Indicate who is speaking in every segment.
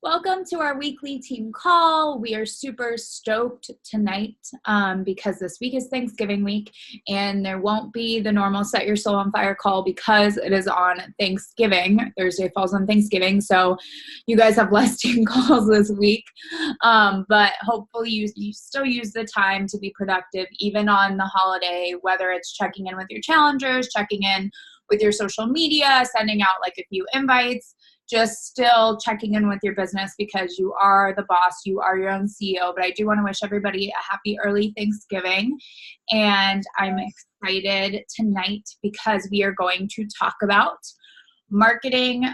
Speaker 1: Welcome to our weekly team call. We are super stoked tonight because this week is Thanksgiving week and there won't be the normal Set Your Soul on Fire call because it is on Thanksgiving. Thursday falls on Thanksgiving, so you guys have less team calls this week. But hopefully you still use the time to be productive even on the holiday, whether it's checking in with your challengers, checking in with your social media, sending out like a few invites, just still checking in with your business because you are the boss, you are your own CEO. But I do want to wish everybody a happy early Thanksgiving. And I'm excited tonight because we are going to talk about marketing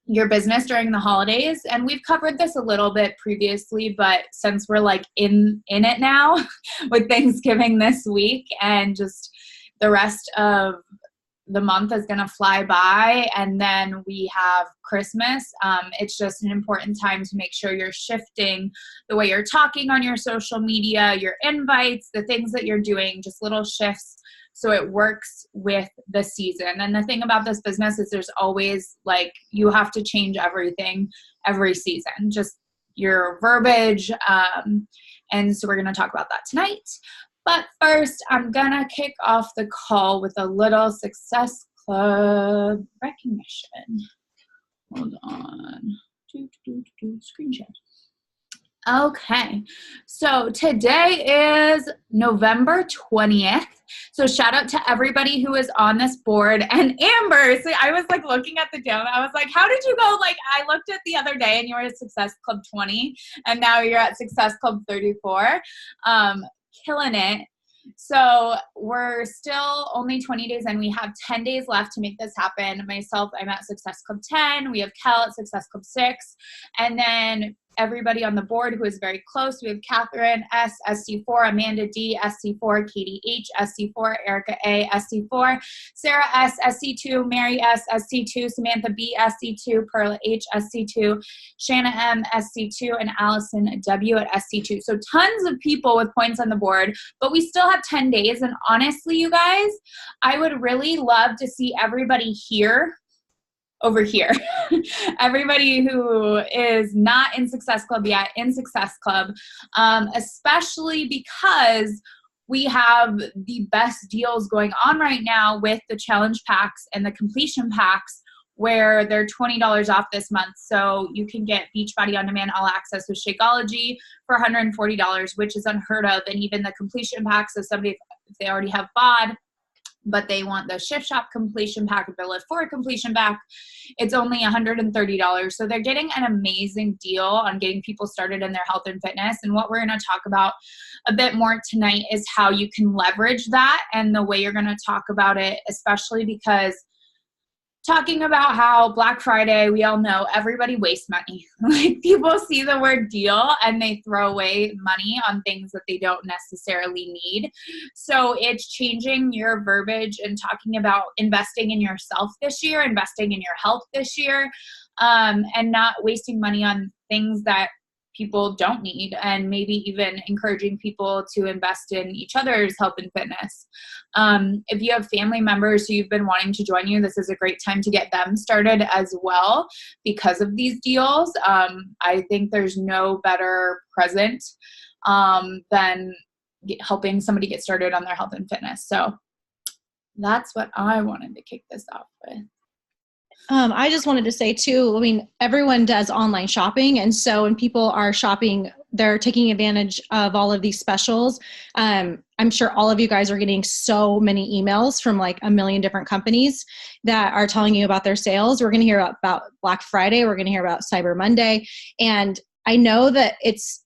Speaker 1: your business during the holidays. And we've covered this a little bit previously, but since we're like in it now with Thanksgiving this week and just the rest of the month is going to fly by, and then we have Christmas. It's just an important time to make sure you're shifting the way you're talking on your social media, your invites, the things that you're doing, just little shifts so it works with the season. And the thing about this business is there's always like, you have to change everything every season, just your verbiage. And so we're going to talk about that tonight. But first, I'm going to kick off the call with a little Success Club recognition. Hold on. Screen share. Okay. So today is November 20th. So shout out to everybody who is on this board. And Amber, so I was like looking at the demo. I was like, how did you go? Like I looked at the other day and you were at Success Club 20 and now you're at Success Club 34. Killing it. So we're still only 20 days in. We have 10 days left to make this happen. Myself, I'm at Success Club 10. We have Kel at Success Club 6. And then everybody on the board who is very close. We have Catherine S, SC4, Amanda D, SC4, Katie H, SC4, Erica A, SC4, Sarah S, SC2, Mary S, SC2, Samantha B, SC2, Perla H, SC2, Shanna M, SC2, and Allison W at SC2. So tons of people with points on the board, but we still have 10 days. And honestly, you guys, I would really love to see everybody here over here. Everybody who is not in Success Club yet, in Success Club, especially because we have the best deals going on right now with the challenge packs and the completion packs where they're $20 off this month. So you can get Beachbody On Demand All Access with Shakeology for $140, which is unheard of. And even the completion packs, so somebody, if they already have BOD, but they want the Shift Shop completion pack or the Live Forward completion pack, it's only $130. So they're getting an amazing deal on getting people started in their health and fitness. And what we're going to talk about a bit more tonight is how you can leverage that and the way you're going to talk about it, especially because talking about how Black Friday, we all know everybody wastes money. Like people see the word deal and they throw away money on things that they don't necessarily need. So it's changing your verbiage and talking about investing in yourself this year, investing in your health this year, and not wasting money on things that people don't need, and maybe even encouraging people to invest in each other's health and fitness. If you have family members who you've been wanting to join you, this is a great time to get them started as well because of these deals. I think there's no better present than helping somebody get started on their health and fitness. So that's what I wanted to kick this off with.
Speaker 2: I just wanted to say too, I mean, everyone does online shopping. And so when people are shopping, they're taking advantage of all of these specials. I'm sure all of you guys are getting so many emails from like a million different companies that are telling you about their sales. We're going to hear about Black Friday. We're going to hear about Cyber Monday. And I know that it's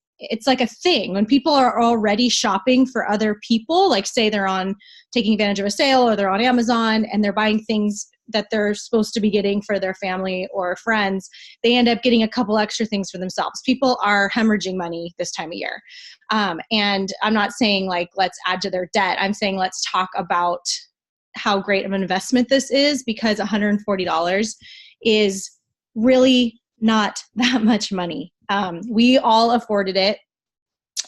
Speaker 2: like a thing when people are already shopping for other people, like say they're on taking advantage of a sale or they're on Amazon and they're buying things that they're supposed to be getting for their family or friends, they end up getting a couple extra things for themselves. People are hemorrhaging money this time of year. And I'm not saying like, let's add to their debt. I'm saying, let's talk about how great of an investment this is, because $140 is really not that much money. We all afforded it,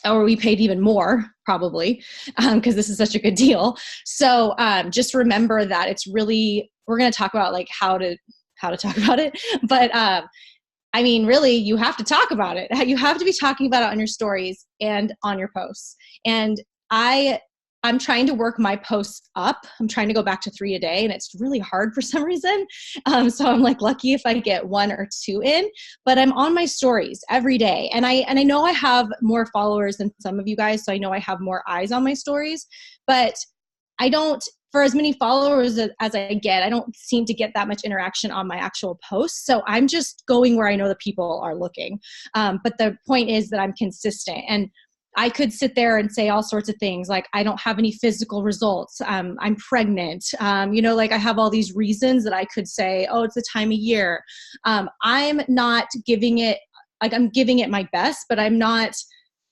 Speaker 2: or we paid even more probably, because this is such a good deal. So just remember that it's really, we're going to talk about like how to talk about it, but I mean, really, you have to talk about it. You have to be talking about it on your stories and on your posts. And I'm trying to work my posts up. I'm trying to go back to 3 a day, and it's really hard for some reason. So I'm like lucky if I get 1 or 2 in, but I'm on my stories every day. And I know I have more followers than some of you guys, so I know I have more eyes on my stories, but I don't, for as many followers as I get, I don't seem to get that much interaction on my actual posts. So I'm just going where I know the people are looking. But the point is that I'm consistent, and I could sit there and say all sorts of things like I don't have any physical results. I'm pregnant. Like I have all these reasons that I could say, oh, it's the time of year. I'm not giving it, like I'm giving it my best, but I'm not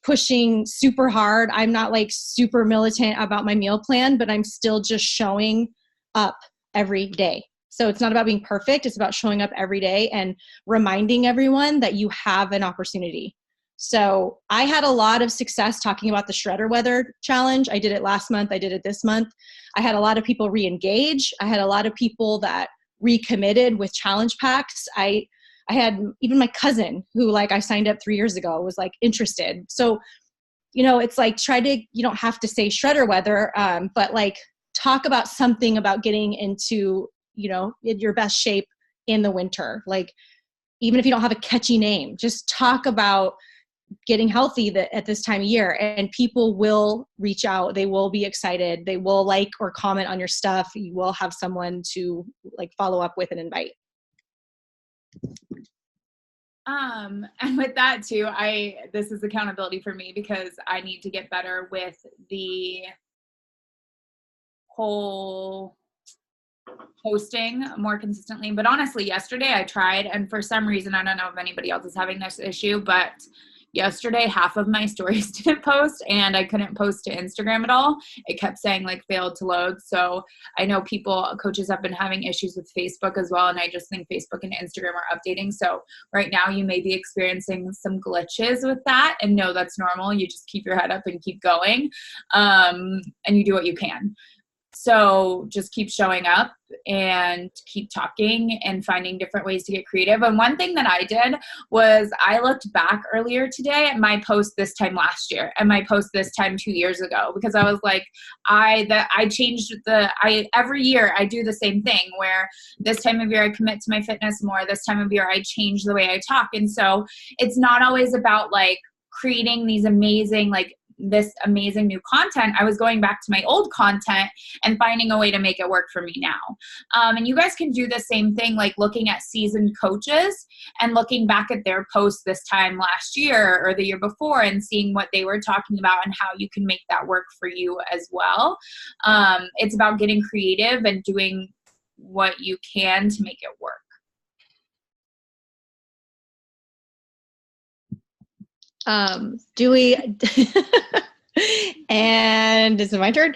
Speaker 2: pushing super hard. I'm not like super militant about my meal plan, but I'm still just showing up every day. So it's not about being perfect. It's about showing up every day and reminding everyone that you have an opportunity. So I had a lot of success talking about the Shredder Weather Challenge. I did it last month. I did it this month. I had a lot of people re-engage. I had a lot of people that recommitted with challenge packs. I had even my cousin who like I signed up 3 years ago was like interested. So, it's like you don't have to say Shredder Weather, but like talk about something about getting into, in your best shape in the winter. Like, even if you don't have a catchy name, just talk about getting healthy at this time of year, and people will reach out. They will be excited. They will like or comment on your stuff. You will have someone to like follow up with and invite.
Speaker 1: And with that too, this is accountability for me because I need to get better with the whole posting more consistently. But honestly, yesterday I tried, and for some reason, I don't know if anybody else is having this issue, but yesterday half of my stories didn't post, and I couldn't post to Instagram at all. It kept saying like failed to load. So I know coaches have been having issues with Facebook as well, and I just think Facebook and Instagram are updating. So right now you may be experiencing some glitches with that, and no, that's normal. You just keep your head up and keep going, and you do what you can. So just keep showing up and keep talking and finding different ways to get creative. And one thing that I did was I looked back earlier today at my post this time last year and my post this time 2 years ago, because I was like, every year I do the same thing where this time of year I commit to my fitness more. This time of year I change the way I talk. And so it's not always about like creating these amazing, this amazing new content. I was going back to my old content and finding a way to make it work for me now. And you guys can do the same thing, like looking at seasoned coaches and looking back at their posts this time last year or the year before and seeing what they were talking about and how you can make that work for you as well. It's about getting creative and doing what you can to make it work.
Speaker 2: And is it my turn?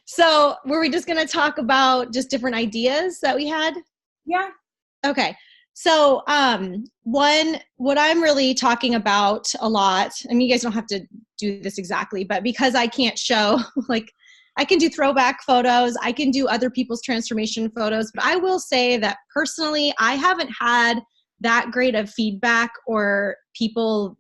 Speaker 2: So were we just going to talk about just different ideas that we had?
Speaker 1: Yeah.
Speaker 2: Okay. So, what I'm really talking about a lot, I mean, you guys don't have to do this exactly, but because I can't show, I can do throwback photos, I can do other people's transformation photos, but I will say that personally, I haven't had that great of feedback or people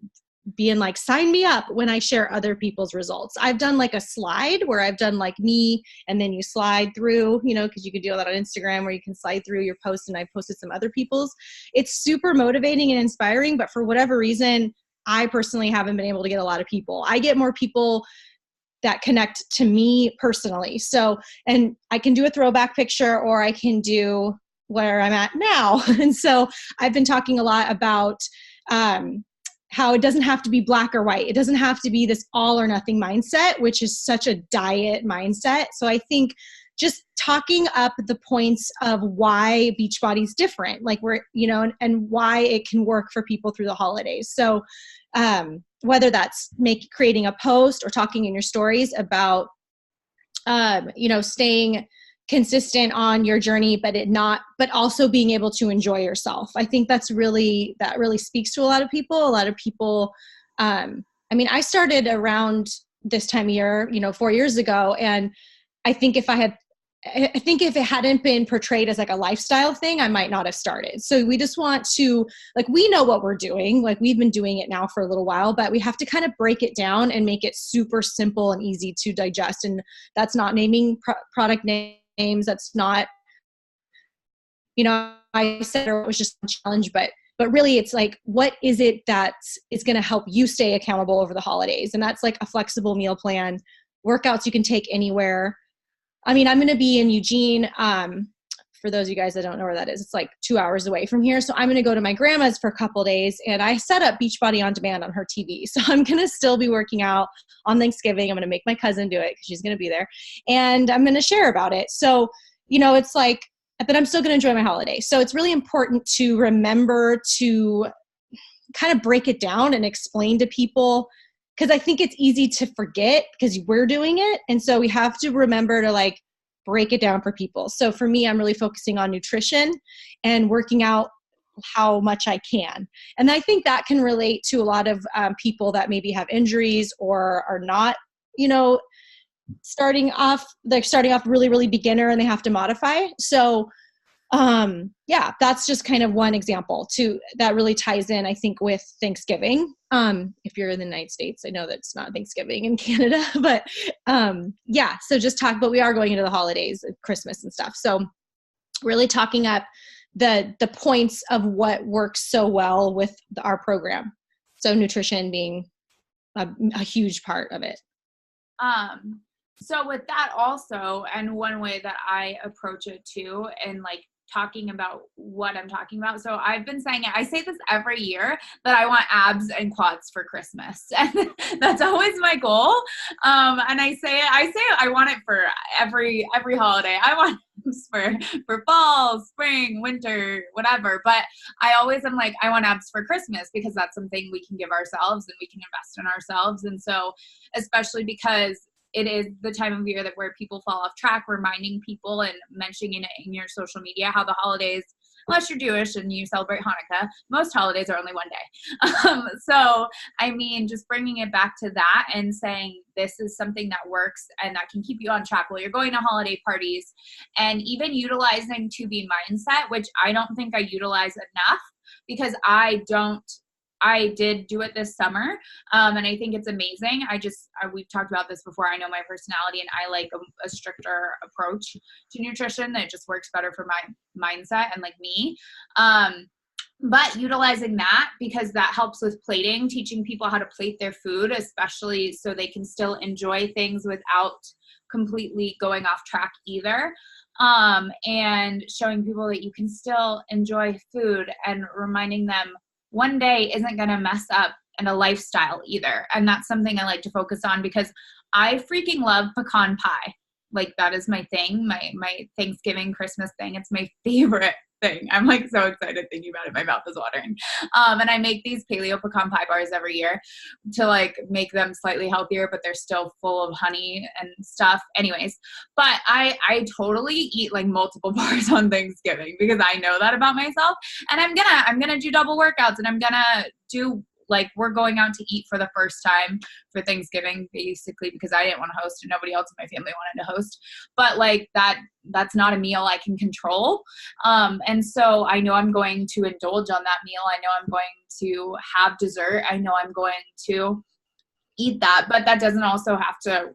Speaker 2: being like, sign me up when I share other people's results. I've done like a slide where I've done like me, and then you slide through, because you can do that on Instagram where you can slide through your post, and I posted some other people's. It's super motivating and inspiring, but for whatever reason, I personally haven't been able to get a lot of people. I get more people that connect to me personally. So, and I can do a throwback picture, or I can do where I'm at now. And so I've been talking a lot about, how it doesn't have to be black or white. It doesn't have to be this all or nothing mindset, which is such a diet mindset. So I think just talking up the points of why Beachbody is different, like and why it can work for people through the holidays. So whether that's creating a post or talking in your stories about, staying consistent on your journey, but also being able to enjoy yourself. I think that really speaks to a lot of people. A lot of people, I started around this time of year, 4 years ago. And I think if I had I think if it hadn't been portrayed as like a lifestyle thing, I might not have started. So we just want to, like, we know what we're doing. Like, we've been doing it now for a little while, but we have to kind of break it down and make it super simple and easy to digest. And that's not naming product names. That's not, I said it was just a challenge, but really it's like, what is it that is going to help you stay accountable over the holidays? And that's like a flexible meal plan, workouts you can take anywhere. I mean, I'm going to be in Eugene. For those of you guys that don't know where that is, it's like 2 hours away from here. So I'm going to go to my grandma's for a couple of days, and I set up Beachbody On Demand on her TV. So I'm going to still be working out on Thanksgiving. I'm going to make my cousin do it because she's going to be there, and I'm going to share about it. So, it's like, but I'm still going to enjoy my holiday. So it's really important to remember to kind of break it down and explain to people, because I think it's easy to forget because we're doing it. And so we have to remember to like break it down for people. So for me, I'm really focusing on nutrition and working out how much I can. And I think that can relate to a lot of people that maybe have injuries or are not, starting off really, really beginner and they have to modify. So that's just kind of one example that really ties in, I think, with Thanksgiving. If you're in the United States, I know that it's not Thanksgiving in Canada, but so just but we are going into the holidays, Christmas and stuff. So really talking up the points of what works so well with our program. So nutrition being a huge part of it.
Speaker 1: So with that also, and one way that I approach it too, and like talking about what I'm talking about. So I've been saying it, I say this every year, that I want abs and quads for Christmas. And that's always my goal. And I say I want it for every holiday. I want abs for fall, spring, winter, whatever. But I always am like, I want abs for Christmas because that's something we can give ourselves and we can invest in ourselves. And so, especially because it is the time of year where people fall off track, reminding people and mentioning it in your social media how the holidays, unless you're Jewish and you celebrate Hanukkah, most holidays are only one day. So, I mean, just bringing it back to that and saying this is something that works and that can keep you on track while you're going to holiday parties, and even utilizing To Be Mindset, which I don't think I utilize enough because I did do it this summer, and I think it's amazing. We've talked about this before. I know my personality, and I like a stricter approach to nutrition that just works better for my mindset and like me. But utilizing that, because that helps with plating, teaching people how to plate their food, especially so they can still enjoy things without completely going off track either. And showing people that you can still enjoy food and reminding them one day isn't going to mess up in a lifestyle either. And that's something I like to focus on because I freaking love pecan pie. Like, that is my thing, my Thanksgiving, Christmas thing. It's my favorite thing. I'm like so excited thinking about it. My mouth is watering. And I make these paleo pecan pie bars every year to like make them slightly healthier, but they're still full of honey and stuff. Anyways, but I totally eat like multiple bars on Thanksgiving because I know that about myself. And I'm gonna do double workouts, and I'm gonna do, like, we're going out to eat for the first time for Thanksgiving, basically because I didn't want to host and nobody else in my family wanted to host. But like that's not a meal I can control. And so I know I'm going to indulge on that meal. I know I'm going to have dessert. I know I'm going to eat that, but that doesn't also have to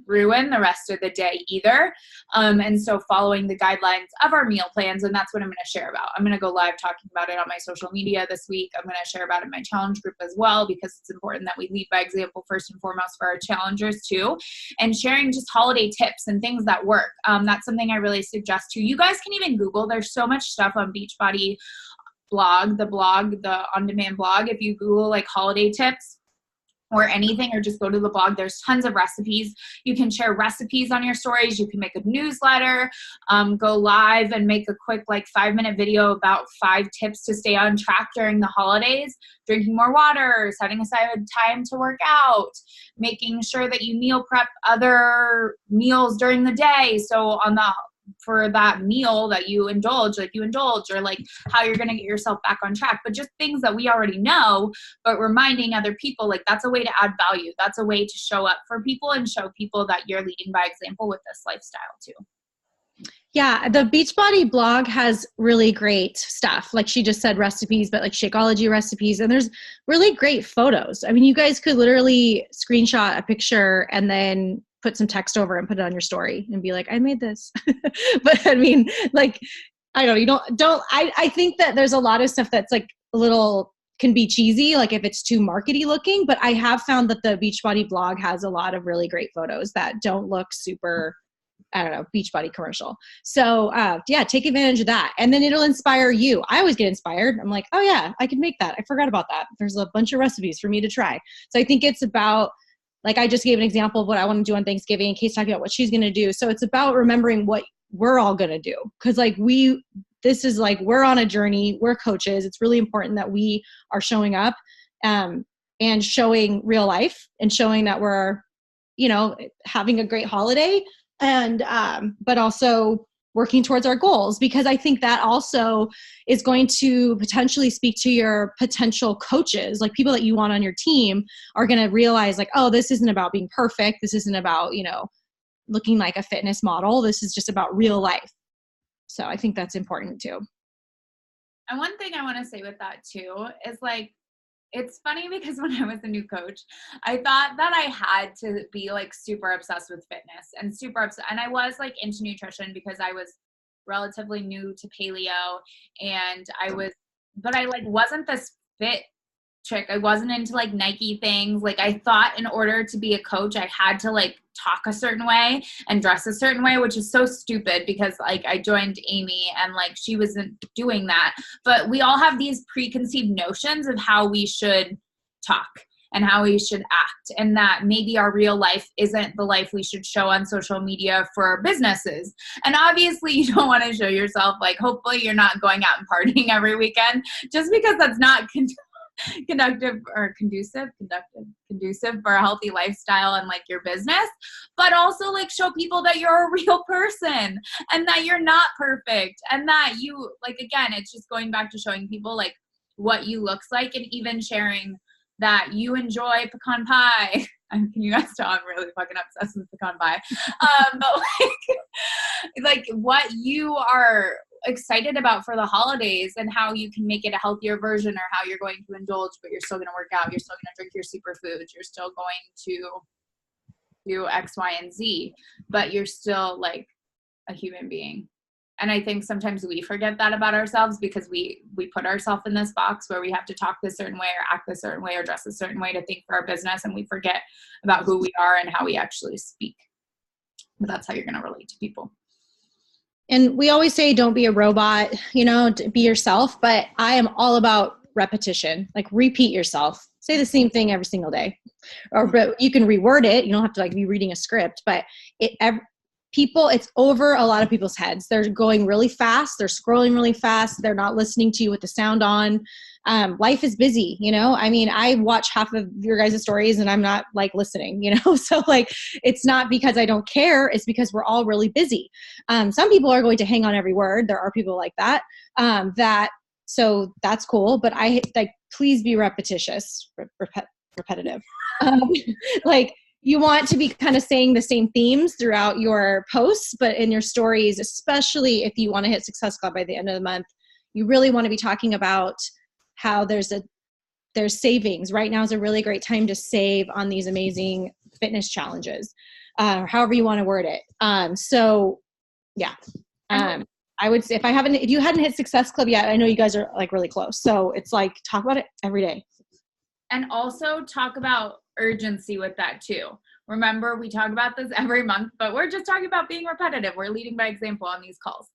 Speaker 1: ruin the rest of the day either. And so following the guidelines of our meal plans, and that's what I'm going to share about. I'm going to go live talking about it on my social media this week. I'm going to share about it in my challenge group as well, because it's important that we lead by example first and foremost for our challengers too, and sharing just holiday tips and things that work. That's something I really suggest too. You guys can even Google. There's so much stuff on Beachbody the on-demand blog. If you Google like holiday tips or anything, or just go to the blog, there's tons of recipes. You can share recipes on your stories. You can make a newsletter, go live and make a quick like 5-minute video about 5 tips to stay on track during the holidays, drinking more water, setting aside time to work out, making sure that you meal prep other meals during the day. So for that meal that you indulge, or like how you're going to get yourself back on track, but just things that we already know, but reminding other people, like that's a way to add value. That's a way to show up for people and show people that you're leading by example with this lifestyle too.
Speaker 2: Yeah, the Beachbody blog has really great stuff. Like she just said recipes, but like Shakeology recipes, and there's really great photos. I mean, you guys could literally screenshot a picture and then put some text over and put it on your story and be like, I made this. But I mean, like, I don't know, I think that there's a lot of stuff that's like a little can be cheesy, like if it's too markety looking, but I have found that the Beachbody blog has a lot of really great photos that don't look super, I don't know, Beachbody commercial. So yeah, take advantage of that. And then it'll inspire you. I always get inspired. I'm like, oh yeah, I can make that. I forgot about that. There's a bunch of recipes for me to try. So I think it's about, like I just gave an example of what I want to do on Thanksgiving, Kate's talking about what she's going to do. So it's about remembering what we're all going to do. Cause like this is like, we're on a journey, we're coaches. It's really important that we are showing up and showing real life and showing that we're, having a great holiday. And but also working towards our goals, because I think that also is going to potentially speak to your potential coaches, like people that you want on your team are going to realize like, oh, this isn't about being perfect. This isn't about, looking like a fitness model. This is just about real life. So I think that's important too.
Speaker 1: And one thing I want to say with that too is like, it's funny because when I was a new coach, I thought that I had to be like super obsessed with fitness and super obsessed. And I was like into nutrition because I was relatively new to paleo, and but I like wasn't this fit chick. I wasn't into like Nike things. Like I thought in order to be a coach, I had to like talk a certain way and dress a certain way, which is so stupid because like I joined Amy and like she wasn't doing that. But we all have these preconceived notions of how we should talk and how we should act, and that maybe our real life isn't the life we should show on social media for our businesses. And obviously you don't want to show yourself like, hopefully you're not going out and partying every weekend, just because that's not conducive for a healthy lifestyle and like your business, but also like show people that you're a real person and that you're not perfect, and that you like, again, it's just going back to showing people like what you looks like, and even sharing that you enjoy pecan pie. Can you guys tell I'm really fucking obsessed with pecan pie? But like what you are excited about for the holidays and how you can make it a healthier version, or how you're going to indulge, but you're still going to work out. You're still going to drink your superfoods. You're still going to do X, Y, and Z, but you're still like a human being. And I think sometimes we forget that about ourselves because we put ourselves in this box where we have to talk this certain way or act a certain way or dress a certain way to think for our business. And we forget about who we are and how we actually speak. But that's how you're going to relate to people.
Speaker 2: And we always say, don't be a robot, be yourself. But I am all about repetition, like repeat yourself. Say the same thing every single day. But you can reword it. You don't have to like be reading a script, but it's over a lot of people's heads. They're going really fast. They're scrolling really fast. They're not listening to you with the sound on. Life is busy, I mean, I watch half of your guys' stories and I'm not like listening, so like, it's not because I don't care. It's because we're all really busy. Some people are going to hang on every word. There are people like that, so that's cool. But I like, please be repetitious, repetitive. Like, you want to be kind of saying the same themes throughout your posts, but in your stories, especially if you want to hit Success Club by the end of the month, you really want to be talking about how there's savings. Right now is a really great time to save on these amazing fitness challenges, however you want to word it. So yeah, I would say if you hadn't hit Success Club yet, I know you guys are like really close. So it's like, talk about it every day.
Speaker 1: And also talk about urgency with that too. Remember, we talk about this every month, but we're just talking about being repetitive. We're leading by example on these calls.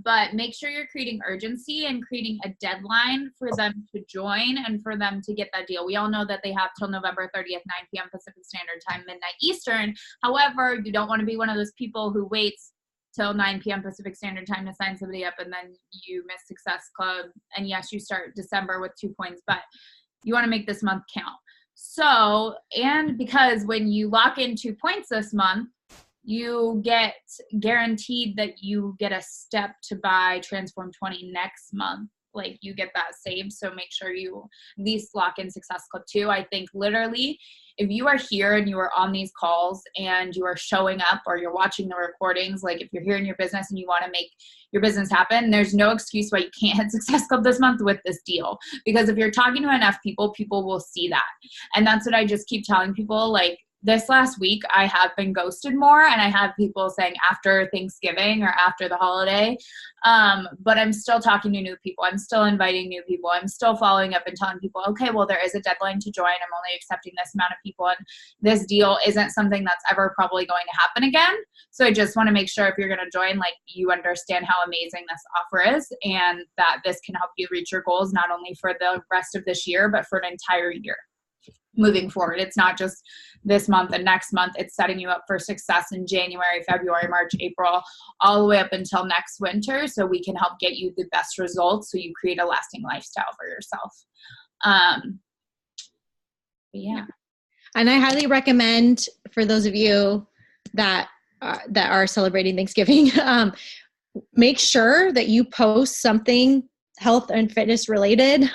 Speaker 1: But make sure you're creating urgency and creating a deadline for them to join and for them to get that deal. We all know that they have till November 30th, 9 p.m. Pacific Standard Time, midnight Eastern. However, you don't want to be one of those people who waits till 9 p.m. Pacific Standard Time to sign somebody up, and then you miss Success Club. And yes, you start December with 2 points, but you want to make this month count. So, and because when you lock in 2 points this month, you get guaranteed that you get a step to buy Transform 20 next month like you get that saved. So make sure you at least lock in Success Club 2. I think literally if you are here and you are on these calls and you are showing up or you're watching the recordings, like if you're here in your business and you want to make your business happen, there's no excuse why you can't hit Success Club this month with this deal. Because if you're talking to enough people, people will see that. And that's what I just keep telling people. Like this last week, I have been ghosted more, and I have people saying after Thanksgiving or after the holiday, but I'm still talking to new people. I'm still inviting new people. I'm still following up and telling people, okay, well, there is a deadline to join. I'm only accepting this amount of people, and this deal isn't something that's ever probably going to happen again. So I just want to make sure if you're going to join, like you understand how amazing this offer is and that this can help you reach your goals, not only for the rest of this year, but for an entire year moving forward. It's not just this month and next month. It's setting you up for success in January, February, March, April, all the way up until next winter, so we can help get you the best results so you create a lasting lifestyle for yourself. Yeah.
Speaker 2: And I highly recommend for those of you that are celebrating Thanksgiving, make sure that you post something health and fitness related,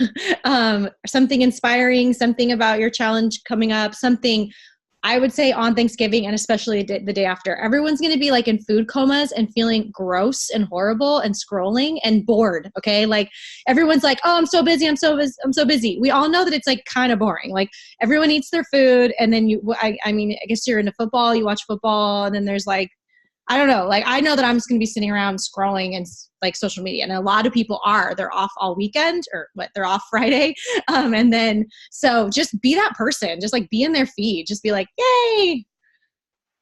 Speaker 2: something inspiring, something about your challenge coming up, something I would say on Thanksgiving and especially the day after. Everyone's going to be like in food comas and feeling gross and horrible and scrolling and bored. Okay. Like everyone's like, oh, I'm so busy. I'm so busy. We all know that it's like kind of boring. Like everyone eats their food. And then I mean, I guess you're into football, you watch football, and then there's like, I don't know. Like, I know that I'm just going to be sitting around scrolling and like social media. And a lot of people they're off all weekend they're off Friday. And then, so just be that person, just like be in their feed, just be like, yay,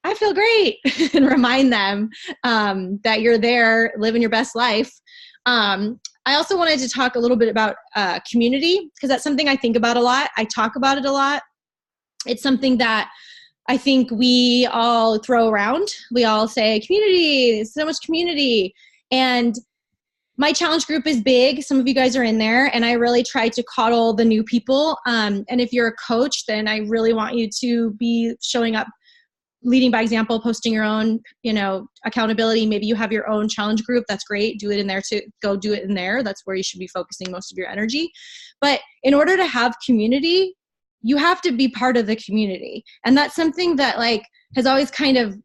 Speaker 2: I feel great. And remind them, that you're there living your best life. I also wanted to talk a little bit about, community, because that's something I think about a lot. I talk about it a lot. It's something that I think we all throw around. We all say community, so much community. And my challenge group is big. Some of you guys are in there, and I really try to coddle the new people. And if you're a coach, then I really want you to be showing up, leading by example, posting your own, accountability. Maybe you have your own challenge group. That's great. Do it in there too. Go do it in there. That's where you should be focusing most of your energy. But in order to have community, you have to be part of the community. And that's something that like has always kind of,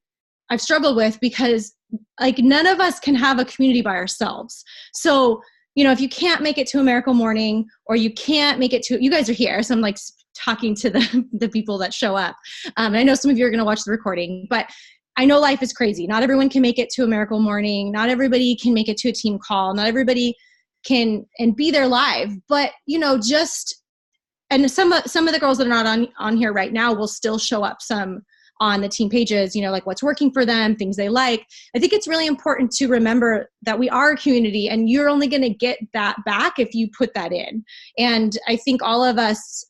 Speaker 2: I've struggled with, because like none of us can have a community by ourselves. So, if you can't make it to a Miracle Morning, or you can't make it to, you guys are here. So I'm like talking to the people that show up. And I know some of you are going to watch the recording, but I know life is crazy. Not everyone can make it to a Miracle Morning. Not everybody can make it to a team call. Not everybody can and be there live, but and some of the girls that are not on here right now will still show up some on the team pages, like what's working for them, things they like. I think it's really important to remember that we are a community, and you're only going to get that back if you put that in. And I think all of us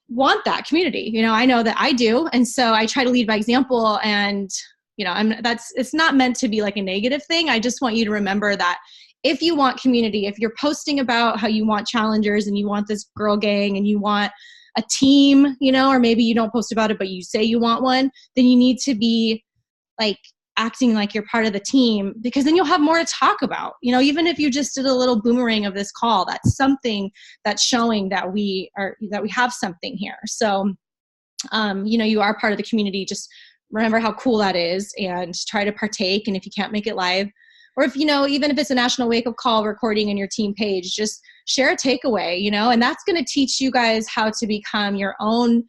Speaker 2: want that community. I know that I do. And so I try to lead by example, and it's not meant to be like a negative thing. I just want you to remember that if you want community, if you're posting about how you want challengers and you want this girl gang and you want a team, or maybe you don't post about it, but you say you want one, then you need to be like acting like you're part of the team, because then you'll have more to talk about. Even if you just did a little boomerang of this call, that's something that's showing that we have something here. So, you are part of the community. Just remember how cool that is and try to partake. And if you can't make it live, or if, even if it's a national wake-up call recording in your team page, just share a takeaway, and that's going to teach you guys how to become your own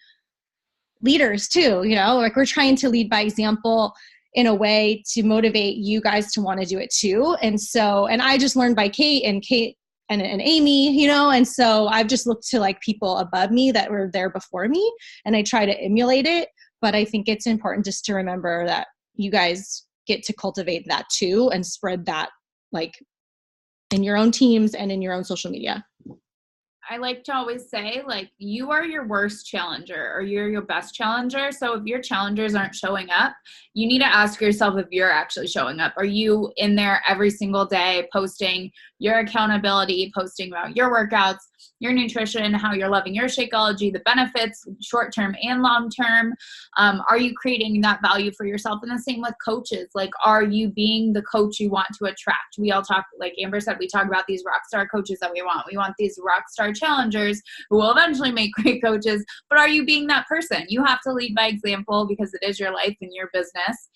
Speaker 2: leaders too. Like we're trying to lead by example in a way to motivate you guys to want to do it too. And so, and I just learned by Kate and Amy, and so I've just looked to like people above me that were there before me, and I try to emulate it. But I think it's important just to remember that you guys get to cultivate that too and spread that like in your own teams and in your own social media.
Speaker 1: I like to always say, like, you are your worst challenger or you're your best challenger. So if your challengers aren't showing up, you need to ask yourself if you're actually showing up. Are you in there every single day posting your accountability, posting about your workouts, your nutrition, how you're loving your Shakeology, the benefits, short-term and long-term. Are you creating that value for yourself? And the same with coaches. Like, are you being the coach you want to attract? We all talk, like Amber said, we talk about these rock star coaches that we want. We want these rock star challengers who will eventually make great coaches. But are you being that person? You have to lead by example because it is your life and your business.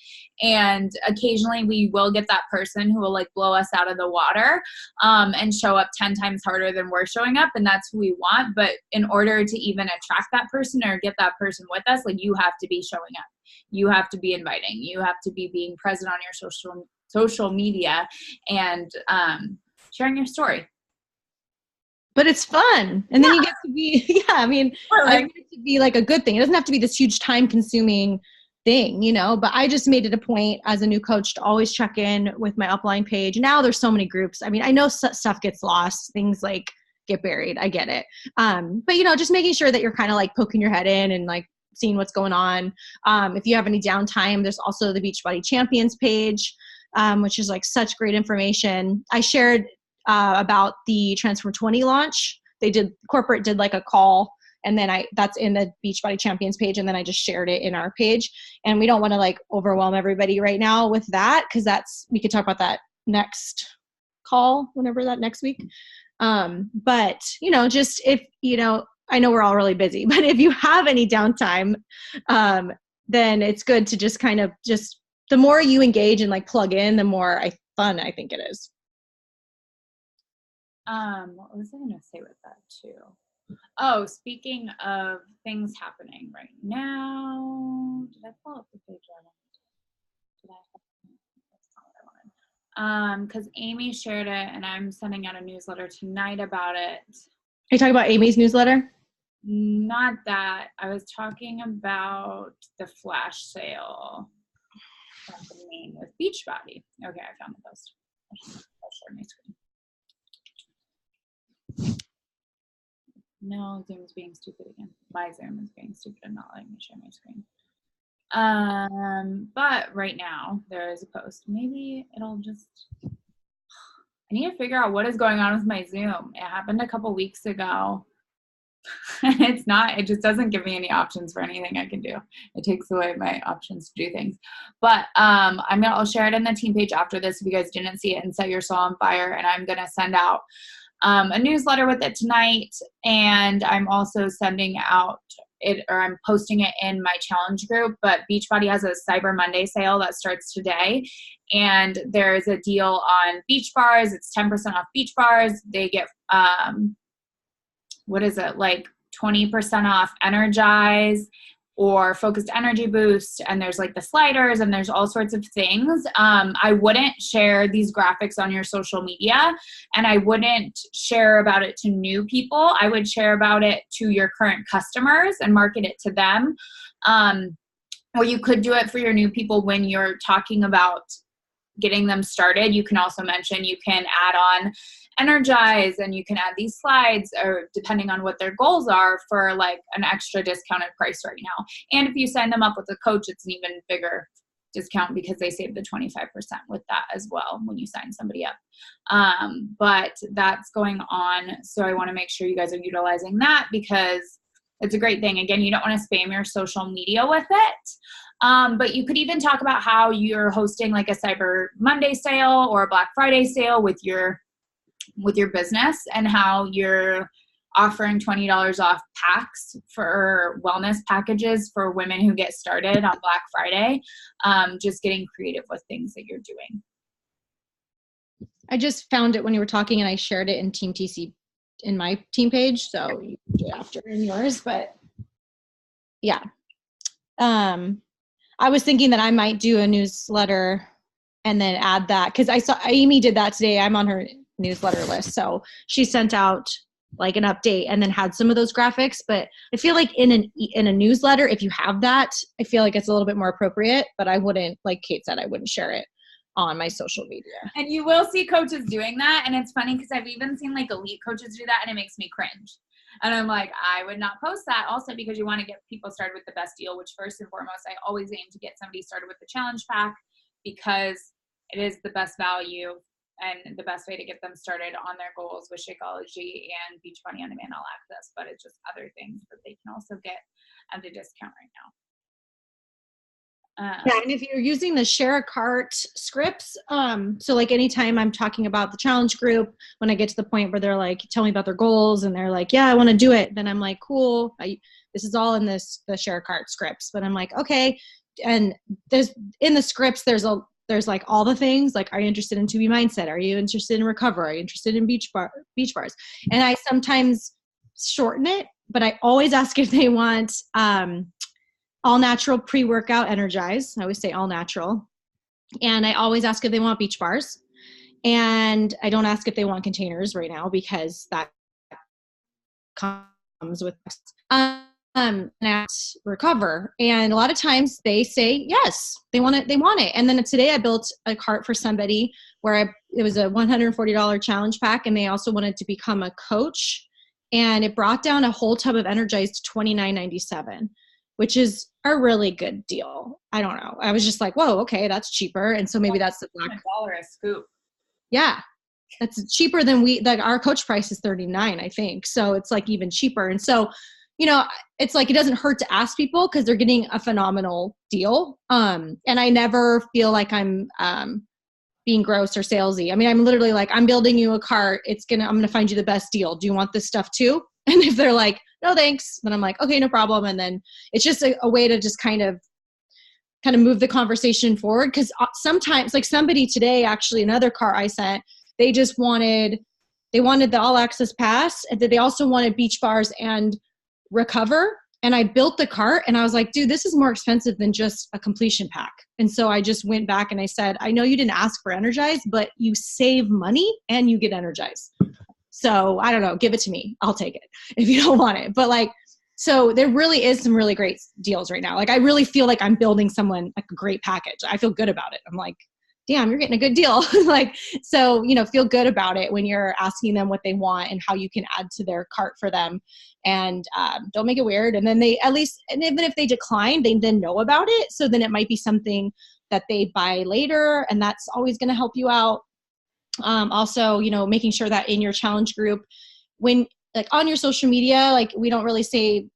Speaker 1: And occasionally we will get that person who will like blow us out of the water and show up 10 times harder than we're showing up. And that's who we want. But in order to even attract that person or get that person with us, like, you have to be showing up. You have to be inviting. You have to be being present on your social media and sharing your story.
Speaker 2: But it's fun. And then you get to be, I get to be like a good thing. It doesn't have to be this huge time consuming thing, but I just made it a point as a new coach to always check in with my upline page. Now there's so many groups. I mean, I know stuff gets lost, things like get buried. I get it. But just making sure that you're kind of like poking your head in and like seeing what's going on. If you have any downtime, there's also the Beachbody Champions page, which is like such great information. I shared about the Transform 20 launch. Corporate did like a call, and then that's in the Beachbody Champions page, and then I just shared it in our page. And we don't want to like overwhelm everybody right now with that, because we could talk about that next call, whenever that next week. But just if I know we're all really busy, but if you have any downtime, then it's good to just kind of the more you engage and like plug in, the more fun I think it is.
Speaker 1: What was I going to say with that too? Oh, speaking of things happening right now, did I pull up the page I wanted? That's not what I wanted. Because Amy shared it, and I'm sending out a newsletter tonight about it.
Speaker 2: Are you talking about Amy's newsletter?
Speaker 1: Not that. I was talking about the flash sale happening with Beachbody. Okay, I found the post. I'll share my screen. No, Zoom is being stupid again. My Zoom is being stupid and not letting me share my screen. But right now there is a post. Maybe it'll just, I need to figure out what is going on with my Zoom. It happened a couple weeks ago. It just doesn't give me any options for anything I can do. It takes away my options to do things. But I'll share it in the team page after this if you guys didn't see it, and Set Your Soul on Fire. And I'm going to send out a newsletter with it tonight, and I'm also sending out it, or I'm posting it in my challenge group. But Beachbody has a Cyber Monday sale that starts today, and there's a deal on beach bars. It's 10% off beach bars. They get like 20% off Energize or Focused Energy Boost, and there's like the sliders, and there's all sorts of things. I wouldn't share these graphics on your social media, and I wouldn't share about it to new people. I would share about it to your current customers and market it to them. Or you could do it for your new people when you're talking about getting them started. You can also mention, you can add on Energize, and you can add these slides, or depending on what their goals are, for like an extra discounted price right now. And if you sign them up with a coach, it's an even bigger discount because they save the 25% with that as well when you sign somebody up. But that's going on. So I want to make sure you guys are utilizing that, because it's a great thing. Again, you don't want to spam your social media with it. But you could even talk about how you're hosting like a Cyber Monday sale or a Black Friday sale with your business, and how you're offering $20 off packs for wellness packages for women who get started on Black Friday. Just getting creative with things that you're doing.
Speaker 2: I just found it when you were talking, and I shared it in Team TC in my team page. So you can do it after in yours, but yeah. I was thinking that I might do a newsletter and then add that, because I saw Amy did that today. I'm on her newsletter list. So she sent out like an update and then had some of those graphics. But I feel like in a newsletter, if you have that, I feel like it's a little bit more appropriate, but I wouldn't, like Kate said, I wouldn't share it on my social media.
Speaker 1: And you will see coaches doing that. And it's funny because I've even seen like elite coaches do that, and it makes me cringe. And I'm like, I would not post that, also because you want to get people started with the best deal, which first and foremost, I always aim to get somebody started with the challenge pack, because it is the best value And the best way to get them started on their goals with Shakeology and Beachbody On Demand All Access, but it's just other things that they can also get at a discount right now.
Speaker 2: Yeah, and if you're using the share a cart scripts, so like anytime I'm talking about the challenge group, when I get to the point where they're like, tell me about their goals, and they're like, yeah, I want to do it, then I'm like, cool, this is all in the share a cart scripts. But I'm like, okay, and there's in the scripts, there's like all the things, like, are you interested in 2B mindset? Are you interested in recover? Are you interested in beach bars? And I sometimes shorten it, but I always ask if they want all natural pre-workout Energize. I always say all natural. And I always ask if they want beach bars. And I don't ask if they want containers right now because that comes with at recover. And a lot of times they say yes, they want it. And then today I built a cart for somebody where it was a $140 challenge pack, and they also wanted to become a coach. And it brought down a whole tub of Energize to $29.97, which is a really good deal. I don't know. I was just like, whoa, okay, that's cheaper. And so maybe that's the
Speaker 1: $1 a scoop.
Speaker 2: Yeah. That's cheaper than our coach price is $39, I think. So it's like even cheaper. And so, it's like, it doesn't hurt to ask people because they're getting a phenomenal deal. And I never feel like I'm being gross or salesy. I mean, I'm literally like, I'm building you a cart. I'm going to find you the best deal. Do you want this stuff too? And if they're like, no, thanks, then I'm like, okay, no problem. And then it's just a way to just kind of move the conversation forward. Cause sometimes, like somebody today, actually another cart I sent, they wanted the all access pass, and they also wanted beach bars and recover. And I built the cart, and I was like, dude, this is more expensive than just a completion pack. And so I just went back and I said, I know you didn't ask for Energize, but you save money and you get Energize. So I don't know, give it to me. I'll take it if you don't want it. But like, so there really is some really great deals right now. Like, I really feel like I'm building someone like a great package. I feel good about it. I'm like, damn, you're getting a good deal. Like, so, feel good about it when you're asking them what they want and how you can add to their cart for them. And don't make it weird. And then they and even if they decline, they then know about it. So then it might be something that they buy later, and that's always going to help you out. Also, making sure that in your challenge group, when like on your social media, like we don't really say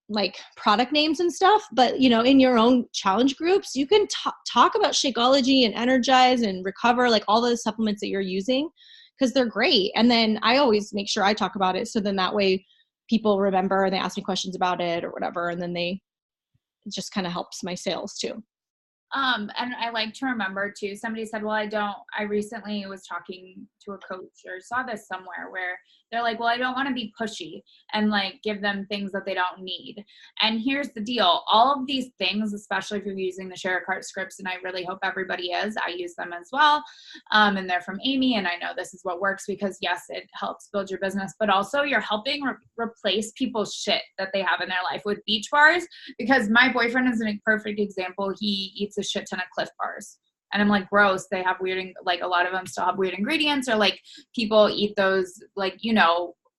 Speaker 2: like product names and stuff, but in your own challenge groups, you can talk about Shakeology and Energize and Recover, like all the supplements that you're using, because they're great. And then I always make sure I talk about it, so then that way people remember and they ask me questions about it or whatever, and then it just kind of helps my sales too.
Speaker 1: And I like to remember too, somebody said, well, I recently was talking to a coach or saw this somewhere where they're like, well, I don't want to be pushy and like give them things that they don't need. And here's the deal. All of these things, especially if you're using the share a cart scripts, and I really hope everybody is, I use them as well. And they're from Amy. And I know this is what works because yes, it helps build your business, but also you're helping replace people's shit that they have in their life with beach bars. Because my boyfriend is a perfect example. He eats a shit ton of Cliff Bars. And I'm like, gross. They have weird, like a lot of them still have weird ingredients, or like people eat those, like,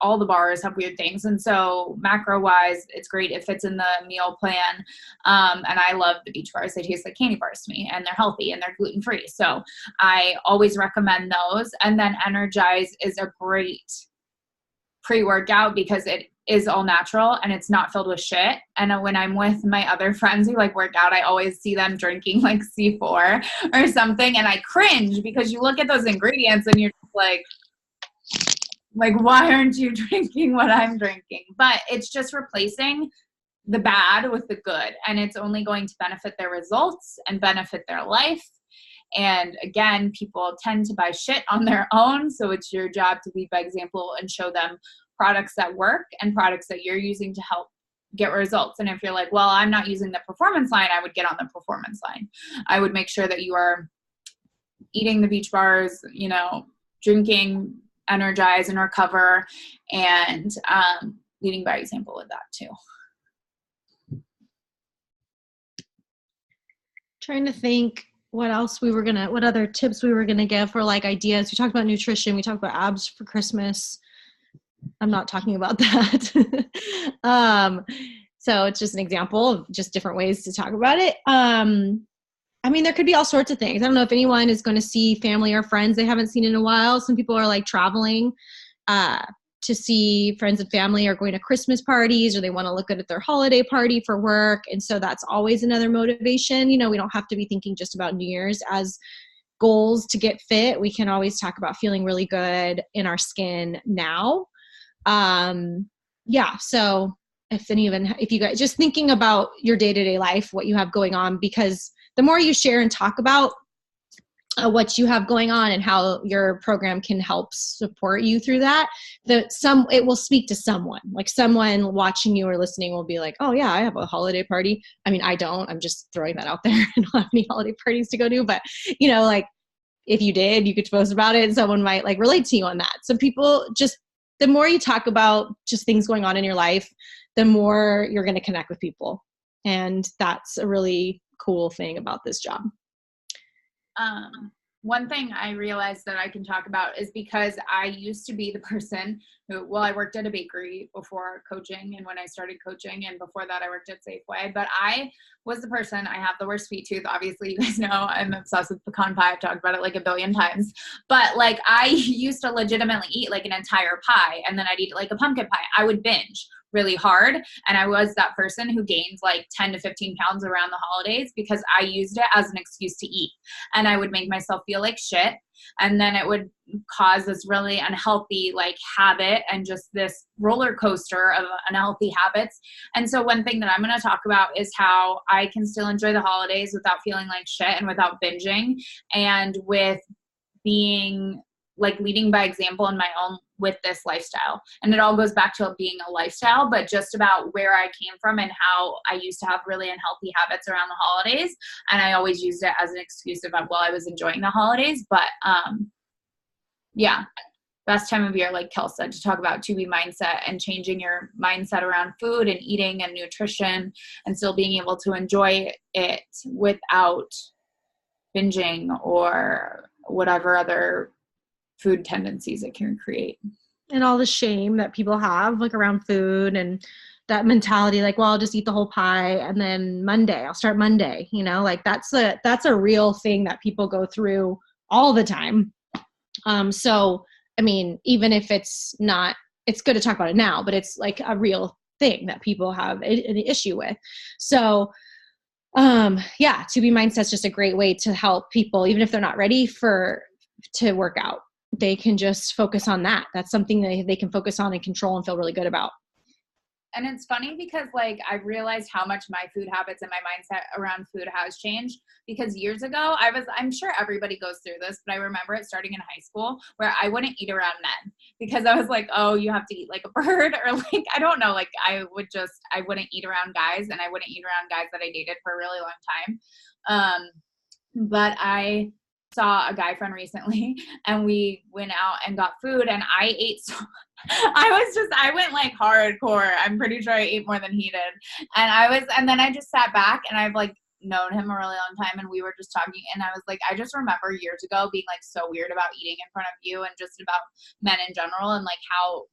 Speaker 1: all the bars have weird things. And so macro wise, it's great. It fits in the meal plan. And I love the beach bars. They taste like candy bars to me, and they're healthy and they're gluten free. So I always recommend those. And then Energize is a great pre-workout because it is all natural and it's not filled with shit. And when I'm with my other friends who like work out, I always see them drinking like C4 or something, and I cringe because you look at those ingredients and you're just like, why aren't you drinking what I'm drinking? But it's just replacing the bad with the good, and it's only going to benefit their results and benefit their life. And again, people tend to buy shit on their own. So it's your job to lead by example and show them products that work and products that you're using to help get results. And if you're like, well, I'm not using the performance line, I would get on the performance line. I would make sure that you are eating the beach bars, drinking Energize and Recover, and leading by example with that too.
Speaker 2: Trying to think what other tips we were gonna give for like ideas. We talked about nutrition. We talked about abs for Christmas. I'm not talking about that. So it's just an example of just different ways to talk about it. I mean, there could be all sorts of things. I don't know if anyone is going to see family or friends they haven't seen in a while. Some people are like traveling to see friends and family, or going to Christmas parties, or they want to look at their holiday party for work. And so that's always another motivation. You know, we don't have to be thinking just about New Year's as goals to get fit. We can always talk about feeling really good in our skin now. Yeah. So if you guys just thinking about your day-to-day life, what you have going on, because the more you share and talk about what you have going on and how your program can help support you through that, it will speak to someone. Like someone watching you or listening will be like, oh yeah, I have a holiday party. I mean, I don't. I'm just throwing that out there. I don't have any holiday parties to go to, but you know, like if you did, you could post about it and someone might like relate to you on that. So people just, the more you talk about just things going on in your life, the more you're going to connect with people. And that's a really cool thing about this job.
Speaker 1: One thing I realized that I can talk about is because I used to be the person who, well, I worked at a bakery before coaching, and when I started coaching, and before that I worked at Safeway, but I was the person, I have the worst sweet tooth. Obviously, you guys know I'm obsessed with pecan pie. I've talked about it like a billion times, but like I used to legitimately eat like an entire pie, and then I'd eat like a pumpkin pie. I would binge really hard. And I was that person who gained like 10 to 15 pounds around the holidays because I used it as an excuse to eat. And I would make myself feel like shit. And then it would cause this really unhealthy like habit and just this roller coaster of unhealthy habits. And so one thing that I'm going to talk about is how I can still enjoy the holidays without feeling like shit and without binging, and with being like leading by example in my own with this lifestyle. And it all goes back to being a lifestyle, but just about where I came from and how I used to have really unhealthy habits around the holidays. And I always used it as an excuse about, well, I was enjoying the holidays. But yeah, best time of year, like Kel said, to talk about 2B mindset and changing your mindset around food and eating and nutrition, and still being able to enjoy it without binging or whatever other food tendencies it can create.
Speaker 2: And all the shame that people have like around food, and that mentality like, well, I'll just eat the whole pie, and then I'll start Monday, you know, like that's a real thing that people go through all the time. So I mean, even if it's not, it's good to talk about it now, but it's like a real thing that people have an issue with. So yeah, 2B mindset's just a great way to help people, even if they're not ready to work out. They can just focus on that. That's something that they can focus on and control and feel really good about.
Speaker 1: And it's funny because like I've realized how much my food habits and my mindset around food has changed, because years ago I'm sure everybody goes through this, but I remember it starting in high school where I wouldn't eat around men because I was like, oh, you have to eat like a bird, or like, I don't know, like I wouldn't eat around guys, and I wouldn't eat around guys that I dated for a really long time. But I saw a guy friend recently and we went out and got food, and I ate I went like hardcore. I'm pretty sure I ate more than he did. And then I just sat back, and I've like known him a really long time, and we were just talking, and I was like, I just remember years ago being like so weird about eating in front of you and just about men in general, and like how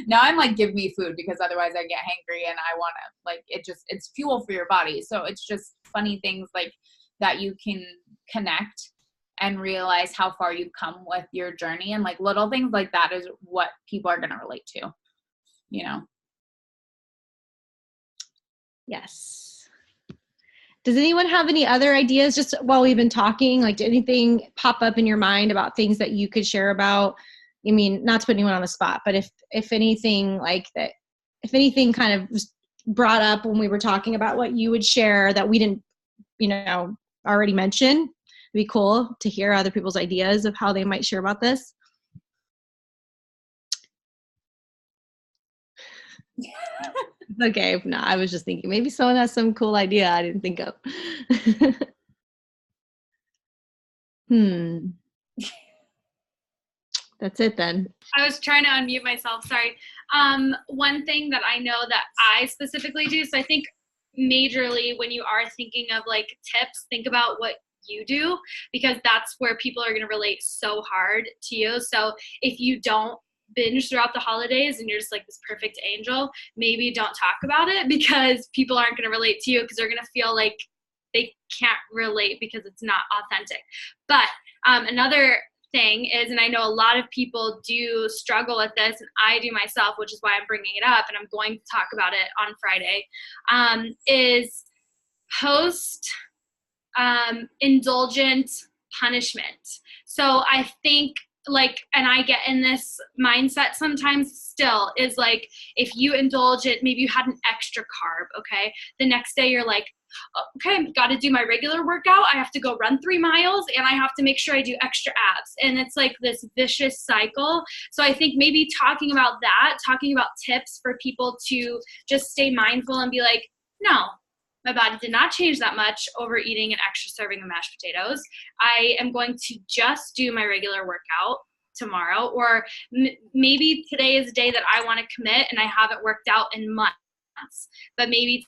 Speaker 1: now I'm like, give me food because otherwise I get hangry and I want to like, it's fuel for your body. So it's just funny things like that you can connect and realize how far you've come with your journey, and like little things like that is what people are going to relate to, you know?
Speaker 2: Yes. Does anyone have any other ideas just while we've been talking? Like, did anything pop up in your mind about things that you could share about? I mean, not to put anyone on the spot, but if anything like that, if anything kind of was brought up when we were talking about what you would share that we didn't, already mention, it'd be cool to hear other people's ideas of how they might share about this. Okay, if not, I was just thinking maybe someone has some cool idea I didn't think of. That's it then.
Speaker 3: I was trying to unmute myself, sorry. One thing that I know that I specifically do, so I think majorly when you are thinking of like tips, think about what you do, because that's where people are going to relate so hard to you. So if you don't binge throughout the holidays and you're just like this perfect angel, maybe don't talk about it, because people aren't going to relate to you, because they're going to feel like they can't relate because it's not authentic. But another thing is, and I know a lot of people do struggle with this, and I do myself, which is why I'm bringing it up, and I'm going to talk about it on Friday, is post indulgent punishment. So I think, like, and I get in this mindset sometimes still, is like, if you indulge it, maybe you had an extra carb, okay? The next day you're like, okay, I've got to do my regular workout. I have to go run 3 miles and I have to make sure I do extra abs. And it's like this vicious cycle. So I think maybe talking about tips for people to just stay mindful and be like, no, my body did not change that much over eating an extra serving of mashed potatoes. I am going to just do my regular workout tomorrow, or maybe today is a day that I want to commit and I haven't worked out in months, but maybe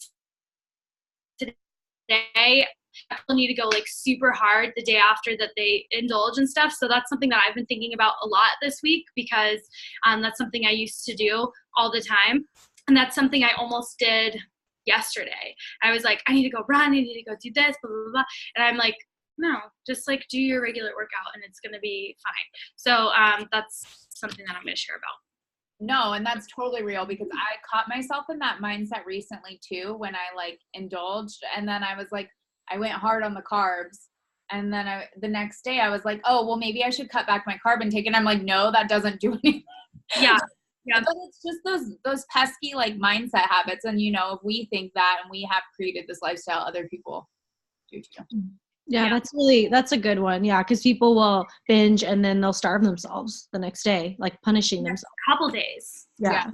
Speaker 3: today people need to go like super hard the day after that they indulge and stuff. So that's something that I've been thinking about a lot this week, because that's something I used to do all the time. And that's something I almost did yesterday. I was like, I need to go run, I need to go do this, blah, blah, blah. And I'm like, no, just like do your regular workout and it's going to be fine. So that's something that I'm going to share about.
Speaker 1: No, and that's totally real, because I caught myself in that mindset recently too, when I like indulged, and then I was like, I went hard on the carbs, and then the next day I was like, oh, well, maybe I should cut back my carb intake, and I'm like, no, that doesn't do anything.
Speaker 3: Yeah.
Speaker 1: But it's just those pesky like mindset habits, and if we think that and we have created this lifestyle, other people do too.
Speaker 2: Yeah, that's a good one. Yeah, because people will binge and then they'll starve themselves the next day, like punishing themselves.
Speaker 3: A couple days.
Speaker 1: Yeah.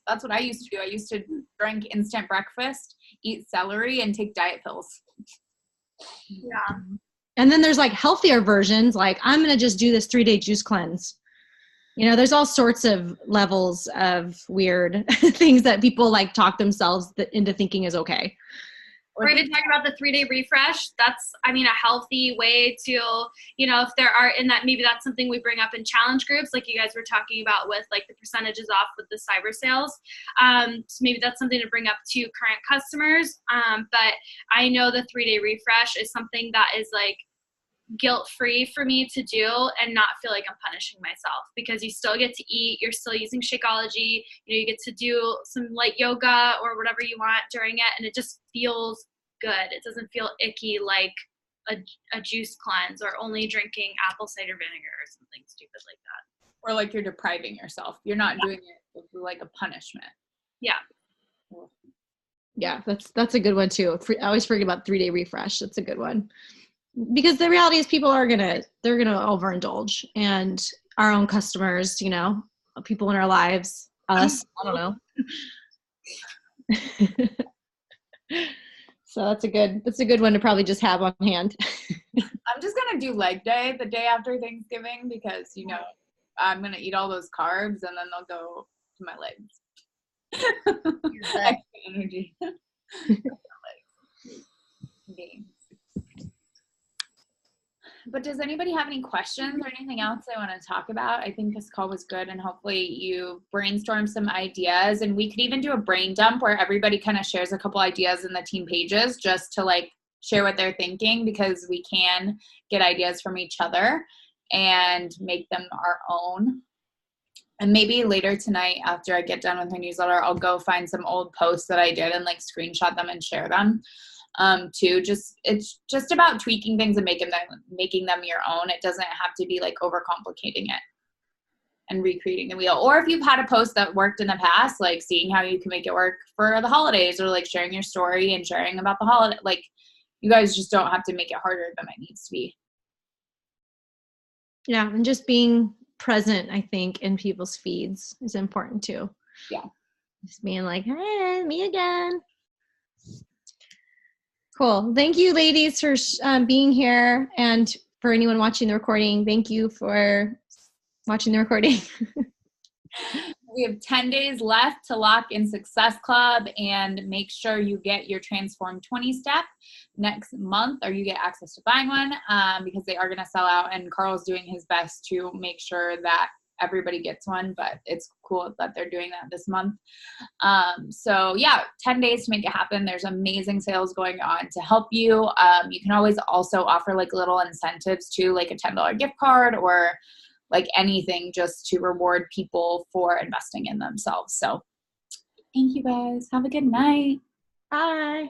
Speaker 1: That's what I used to do. I used to drink instant breakfast, eat celery, and take diet pills.
Speaker 3: Yeah.
Speaker 2: And then there's like healthier versions, like I'm going to just do this 3-day juice cleanse. There's all sorts of levels of weird things that people like talk themselves into thinking is okay.
Speaker 3: Or even talking about the 3-day refresh. That's, a healthy way to, if there are in that, maybe that's something we bring up in challenge groups, like you guys were talking about with like the percentages off with the cyber sales. So maybe that's something to bring up to current customers. But I know the 3-day refresh is something that is like guilt-free for me to do and not feel like I'm punishing myself, because you still get to eat, you're still using Shakeology, you get to do some light yoga or whatever you want during it, and it just feels good. It doesn't feel icky like a juice cleanse or only drinking apple cider vinegar or something stupid like that.
Speaker 1: Or like you're depriving yourself. You're not doing it like a punishment.
Speaker 2: Yeah, that's a good one too. I always forget about 3-day refresh. That's a good one. Because the reality is people they're gonna overindulge, and our own customers, people in our lives, us, I don't know. So that's a good one to probably just have on hand.
Speaker 1: I'm just gonna do leg day the day after Thanksgiving, because I'm gonna eat all those carbs and then they'll go to my legs. Extra energy. But does anybody have any questions or anything else they want to talk about? I think this call was good, and hopefully you brainstorm some ideas, and we could even do a brain dump where everybody kind of shares a couple ideas in the team pages just to like share what they're thinking, because we can get ideas from each other and make them our own. And maybe later tonight after I get done with my newsletter, I'll go find some old posts that I did and like screenshot them and share them. It's just about tweaking things and making them your own. It doesn't have to be like overcomplicating it and recreating the wheel. Or if you've had a post that worked in the past, like seeing how you can make it work for the holidays, or like sharing your story and sharing about the holiday. Like, you guys just don't have to make it harder than it needs to be. Yeah, and just being present, I think, in people's feeds is important too. Yeah. Just being like, hey, me again. Cool. Thank you, ladies, for being here. And for anyone watching the recording, thank you for watching the recording. We have 10 days left to lock in Success Club, and make sure you get your Transform 20 step next month, or you get access to buying one, because they are going to sell out, and Carl's doing his best to make sure that everybody gets one, but it's cool that they're doing that this month. So yeah, 10 days to make it happen. There's amazing sales going on to help you. You can always also offer like little incentives too, like a $10 gift card or like anything just to reward people for investing in themselves. So thank you guys. Have a good night.
Speaker 2: Bye.